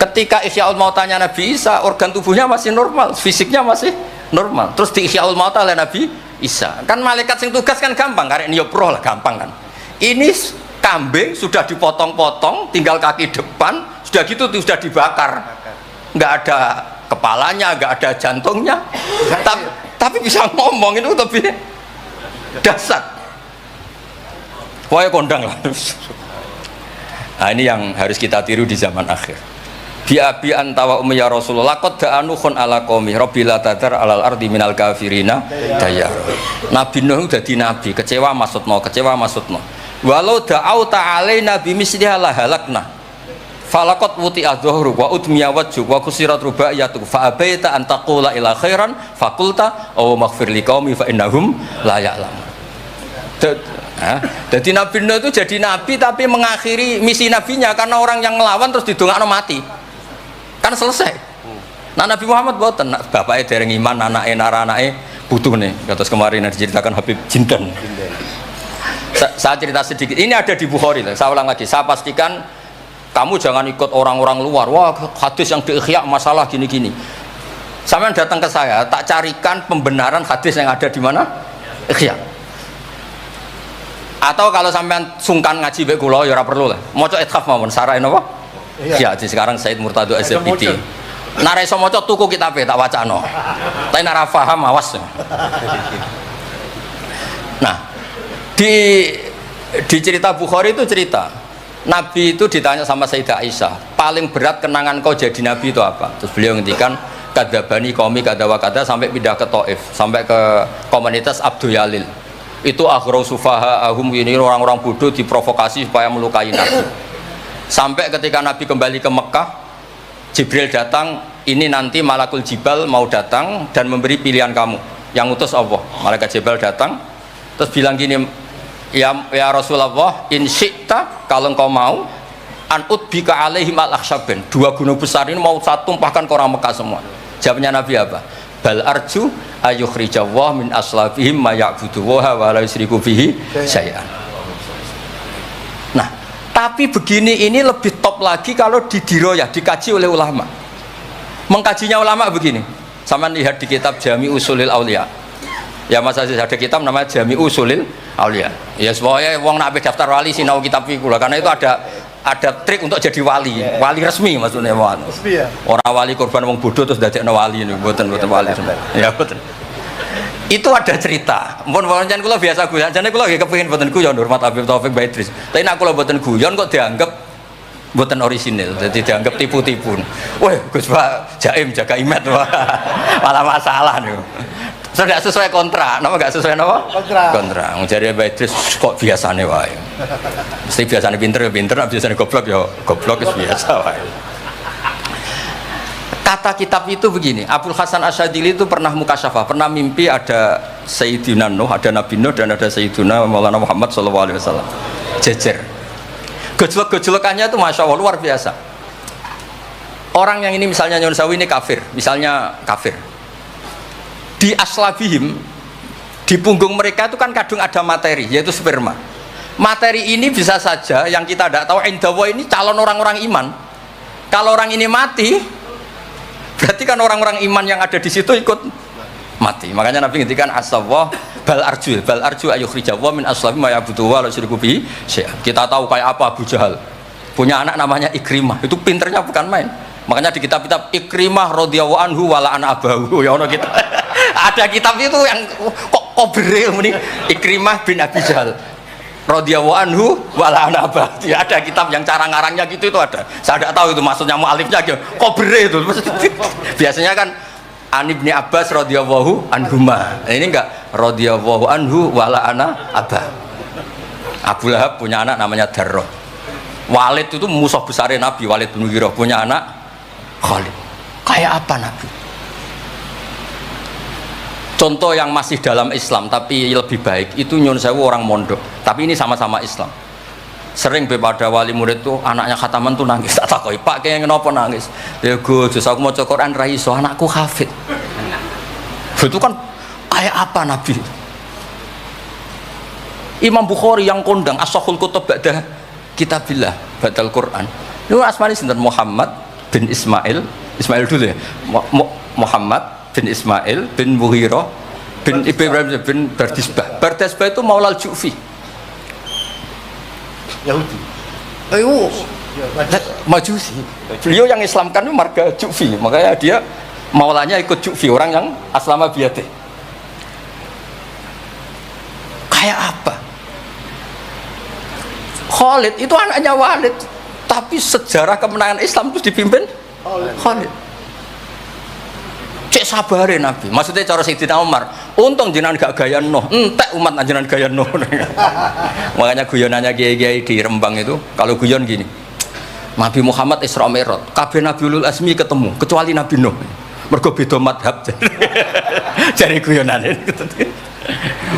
Ketika ihya al-mautanya Nabi Isa, organ tubuhnya masih normal, fisiknya masih normal. Terus di ihya al-mauta oleh Nabi Isa. Kan malaikat sing tugas kan gampang, karek niup roh lah gampang kan. Ini kambing sudah dipotong-potong, tinggal kaki depan, sudah gitu sudah dibakar, nggak ada kepalanya, nggak ada jantungnya, tapi bisa ngomong, itu lebih dasar. Wah kondang lah. Nah ini yang harus kita tiru di zaman akhir. Biabi antawa ummi ya Rasulullah qad da'anukhun ala qaumi rabbila tadar alal ardi minal kafirina dayar. Nabi Nuh dadi nabi, kecewa maksudno. Walau da'au ta'alaina bimisliha la halakna falaqad wuti adzuhru wa udmiya wajhu wa kusirat rubaiyatu fa abaita an taqula ila khairan faqulta aw maghfir liqaumi fa innahum la ya'lamun. Jadi Nabi Nuh itu jadi nabi tapi mengakhiri misi nabinya karena orang yang melawan terus didongakno mati. Kan selesai. Nah Nabi Muhammad boten, bapaknya dereng iman, anaknya nara-anaknya butuh nih. Kados kemarin diceritakan Habib Jindan. Saya cerita sedikit, ini ada di Bukhari, saya ulang lagi, saya pastikan kamu jangan ikut orang-orang luar, wah hadis yang di Ihya masalah gini-gini. Sampai datang ke saya, tak carikan pembenaran hadis yang ada di mana? Ihya. Atau kalau sampean sungkan ngaji baik kula ya ora perlu lah. Maca ithaf mawon sarain apa? Iya, jadi sekarang Said Murtado SPT. Nara iso maca tuku kitabe tak wacano. Tapi nara paham awas. Nah, di cerita Bukhari itu cerita Nabi itu ditanya sama Sayyidah Aisyah, paling berat kenangan kau jadi Nabi itu apa? Terus beliau ngendikan kadabani qaumi kadawa kada sampai pindah ke Taif, sampai ke komunitas Abdul Yalil. Itu aghrau sufaha ahum, ini orang-orang bodoh diprovokasi supaya melukai Nabi. Sampai ketika Nabi kembali ke Mekah, Jibril datang, ini nanti Malakul Jibal mau datang dan memberi pilihan kamu. Yang utus Allah, Malaikat Jibal datang terus bilang gini, ya Rasulullah, in syi'ta, kalau engkau mau, an udbika alaihim al-akhsyaben, dua gunung besar ini mau saya tumpahkan ke orang Mekah semua. Jawabnya Nabi apa? Bal arju ayukhrijawah min aslafihim ma ya'budu wa la yusyriku bihi syai'an. Nah, tapi begini ini lebih top lagi kalau didiroyah, dikaji oleh ulama. Mengkajinya ulama begini. Sama lihat di kitab Jami Usulil Aulia. Ya Mas Aziz ada kitab namanya Jami Usulil Aulia. Ya semuanya wong nak daftar wali sinau kitab iku lah, karena itu ada trik untuk jadi wali, wali resmi maksudnya wali. Resmi ya. Orang wali korban wong bodoh terus dadekno wali niku mboten wali. Ya betul. Itu ada cerita. Mun pancen kula biasa guyon, jane kula nggih kepengin mboten guyon hormat Habib Taufik Baidris. Tapi nek kula mboten guyon kok dianggap mboten orisinil, jadi dianggap tipu-tipu. Wah, Gus Pak Jaim jaga imet malah masalah niku. Sudah sesuai kontrak, nama gak sesuai nama? Kontrak. Mencari Baidris kok biasane wae. Mesti biasane pinter ya pinter, biasane goblok ya goblok biasa wae. Kata kitab itu begini, Abdul Hasan Asyadili itu pernah mukasyafah, pernah mimpi ada Sayyidina Nuh, ada Nabi Nuh dan ada Sayyidina Maulana Muhammad SAW. Jejer. Gejolak-gejolakannya itu Masya Allah luar biasa. Orang yang ini misalnya Nyon Sawi ini kafir, misalnya kafir. Di aslabihim, di punggung mereka itu kan kadang ada materi, yaitu sperma. Materi ini bisa saja yang kita tidak tahu, indawa ini calon orang-orang iman. Kalau orang ini mati, berarti kan orang-orang iman yang ada di situ ikut mati. Makanya Nabi ngendikan asawah bal arju ayukhrijawa min aslabi ma yabudu wa la syiriku bi. Kita tahu kayak apa Abu Jahal. Punya anak namanya Ikrimah. Itu pinternya bukan main. Makanya di kitab-kitab Ikrimah radhiyallahu anhu wala ana abahu ya ono kita. Ada kitab itu yang kok kobre muni Ikrimah bin Abi Jahal radhiyallahu anhu wala ana abah. Ya, ada kitab yang cara ngarangnya gitu itu ada. Saya tidak tahu itu maksudnya mualifnya gitu. Kobre itu. Biasanya kan An Ibni Abbas radhiyallahu anhuma. Ini enggak radhiyallahu anhu wala ana abah. Abu Lahab punya anak namanya Darrah. Walid itu musuh besar Nabi, Walid bin Mughirah punya anak Khalid. Kayak apa Nabi? Contoh yang masih dalam Islam tapi lebih baik itu nyun sewu orang mondok, tapi ini sama-sama Islam. Sering pada wali murid tuh anaknya khataman tuh nangis, tak takoi Pak kayak kenapa nangis? Ya Gus, aku mau Quran ra iso, anakku hafid. Itu kan kayak apa Nabi? Imam Bukhari yang kondang as-sahul kutub ba'da kitabillah badal Quran. Itu asmane sinten? Muhammad bin Ismail dulu ya. Muhammad bin Ismail bin Mughirah bin Ibrahim bin Bardisbah. Bardisbah itu Maulal Ju'fi Yahudi. Ayo Majusi. Beliau yang Islamkan itu marga Ju'fi, makanya dia maulanya ikut Ju'fi, orang yang aslama biyate. Kayak apa? Khalid itu anaknya Walid, tapi sejarah kemenangan Islam itu dipimpin Khalid. Cek sabare Nabi. Maksudnya cara Sayyidina Umar, untung jenengan gak gaya Nuh, entek umat jenengan gaya Nuh. Makanya guyonannya kiai-kiai di Rembang itu, kalau guyon gini, Nabi Muhammad Isra Mi'raj, kabeh Nabi Ulul Azmi ketemu, kecuali Nabi Nuh. Mergo beda madhab. Jadi guyonane.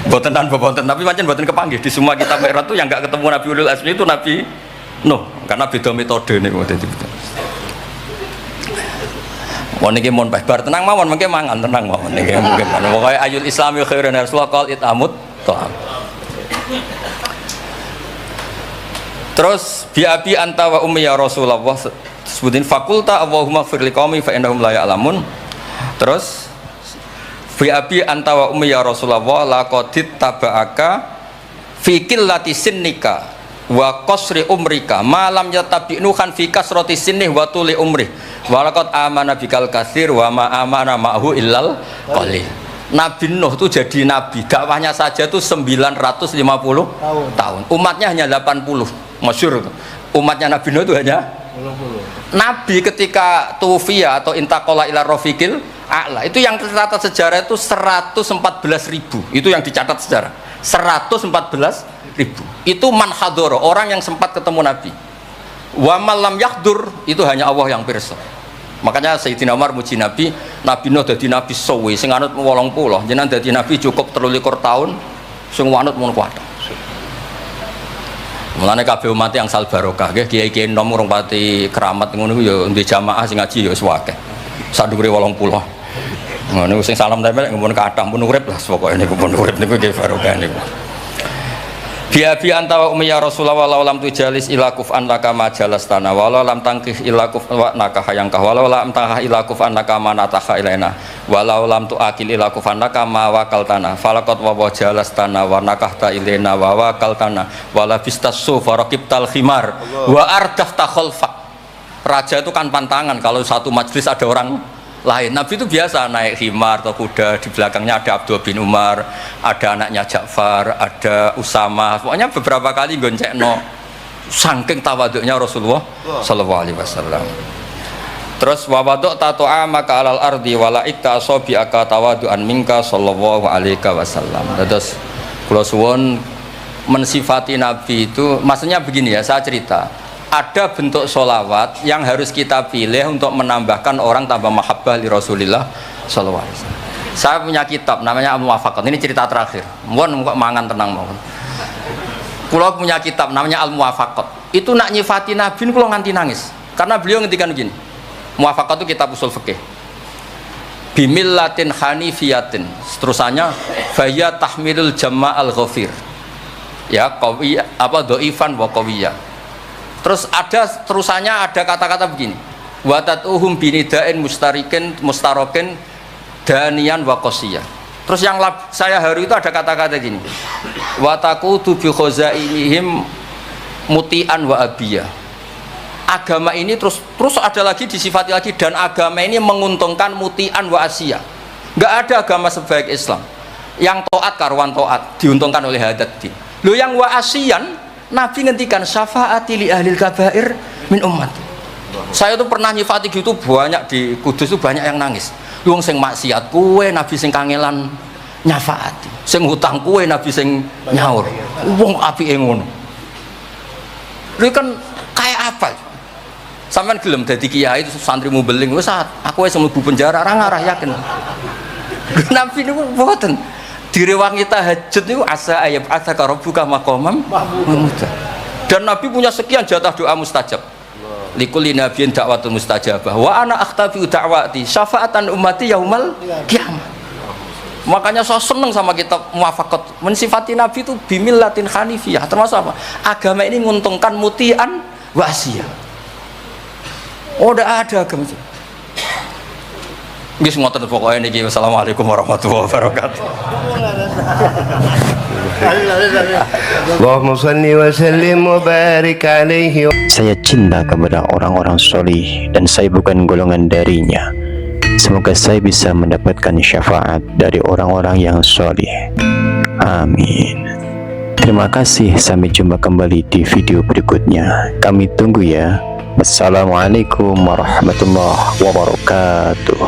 Boten tapi pancen boten kepanggih di semua kitab Mi'raj itu yang gak ketemu Nabi Ulul Azmi itu Nabi Nuh, karena beda metode niku dadi. Mon iki mon bar tenang mawon mengke mangan tenang mawon niki mungkin pokoke ayul islami khairun rasulullah qal itamut ta'am. Terus bi abi anta wa ummi ya Rasulullah sebutin fakulta Allahumma ighfir liqaumi fa innahum la ya'lamun. Terus bi abi anta wa ummi ya Rasulullah laqadit taba'aka fi qillati sinnika wa qasri umrika malam yatabi'nuhan fi kasrati sinnih wa tuli umri walaqad amana bikal katsir wa ma amana ma'hu illal qalil. Nabi Nuh itu jadi nabi, dakwahnya saja itu 950 tahun. Umatnya hanya 80. Masyhur itu. Umatnya Nabi Nuh itu hanya 80. Nabi ketika tufiya atau intaqala ila rafiqil a'la, itu yang tercatat sejarah itu 114.000. Itu yang dicatat sejarah. 114.000. Itu man hadoro, orang yang sempat ketemu Nabi. Wa malam yahdur, itu hanya Allah yang pirsa. Makanya Sayyidina Umar muji Nabi, Nabi Nuh dadi nabi suwi sing anut 80, jenengan dadi nabi cukup 23 tahun sing anut mun kuat. Mulane kabeh umat yang sal barokah nggih kiai-kiai nom urung pati keramat ngono ya ndek jamaah sing ngaji ya wis akeh. Sadure 80. Ngono sing salam tempel ngempun kathah pun urip lah pokoke niku pun urip niku nggih barokah niku. Biabi antawa ummi ya Rasulullah walau lam tujalis ila kuf'an laka majalas tanah walau lam tangkih ila kuf'an laka hayangkah walau lam tangkah ila kuf'an laka manataha ilaina walau lam tuakil ila kuf'an laka mawakal tanah falakot wawa jalas tanah wa nakahta ilaina wa wakal tanah wala bistasu farakibtal khimar wa ardafta khalfak. Raja itu kan pantangan kalau satu majlis ada orang lain. Nabi itu biasa naik khimar atau kuda, di belakangnya ada Abdul bin Umar, ada anaknya Ja'far, ada Usama. Pokoknya beberapa kali goncekno saking tawaduknya Rasulullah sallallahu alaihi wasallam. Terus wawaduk tatu'a maka alal ardi wala ikta sobi aka tawadu'an minka sallallahu alaihi wasallam. Terus kula suwun mensifati Nabi itu maksudnya begini ya, saya cerita. Ada bentuk sholawat yang harus kita pilih untuk menambahkan orang tambah mahabbah li Rasulillah sallallahu alaihi wasallam. Saya punya kitab namanya Al-Muwafaqat. Ini cerita terakhir. Mohon kok mangan tenang mohon. Kula punya kitab namanya Al-Muwafaqat. Itu nak nyifati Nabi kula nganti nangis. Karena beliau ngendikan begini. Muwafaqat itu kitab usul fikih. Bimillatin hanifiyatin. Terusannya faya tahmilul jama'al ghafir. Ya, qawiyah apa dhaifan wa qawiyah. Terus ada terusannya ada kata-kata begini. wa tatuhum binidain mustarokin danian wa qasiyah. Terus yang saya haru itu ada kata-kata gini, wa taqutu bi khazainihim mutian wa abiyah. Agama ini terus ada lagi disifati lagi, dan agama ini menguntungkan mutian wa asiyah. Nggak ada agama sebaik Islam yang toat karuan toat diuntungkan oleh hadad din. Lo yang wa asiyan, Nabi ngendikan syafaati li ahlil kabair min ummati. Saya tuh pernah nyifati gitu banyak di Kudus tuh banyak yang nangis. Lu sing maksiat kue Nabi sing kangelan nyafaati, sing hutang kue Nabi sing nyaur. Wong apike ngono. Lu kan kayak apa? Sampean gelem dadi kiai itu santrimu beling wis aku wis mlebu penjara ora ngarah yakin. Nabi niku mboten direwangi tahajud niku asa ayat ataka rabbuka maqamam mahmuda. Dan Nabi punya sekian jatah doa mustajab. Likulli nabiyyin da'watun mustajabah wa ana akhtabi da'wati syafaatan ummati yaumal qiyamah. Makanya saya seneng sama kitab Muwafaqat mensifati Nabi itu bimillatin hanifiyah, termasuk apa? Agama ini menguntungkan mutian wa asiyah. Oh, udah ada agama itu. Nggih ngoten pokoknya niki. Wassalamualaikum warahmatullahi wabarakatuh. Allahumma shalli wa sallim wa barik alaihi. Saya cinta kepada orang-orang solih dan saya bukan golongan darinya. Semoga saya bisa mendapatkan syafaat dari orang-orang yang solih. Amin. Terima kasih, sampai jumpa kembali di video berikutnya. Kami tunggu ya. Wassalamualaikum warahmatullahi wabarakatuh.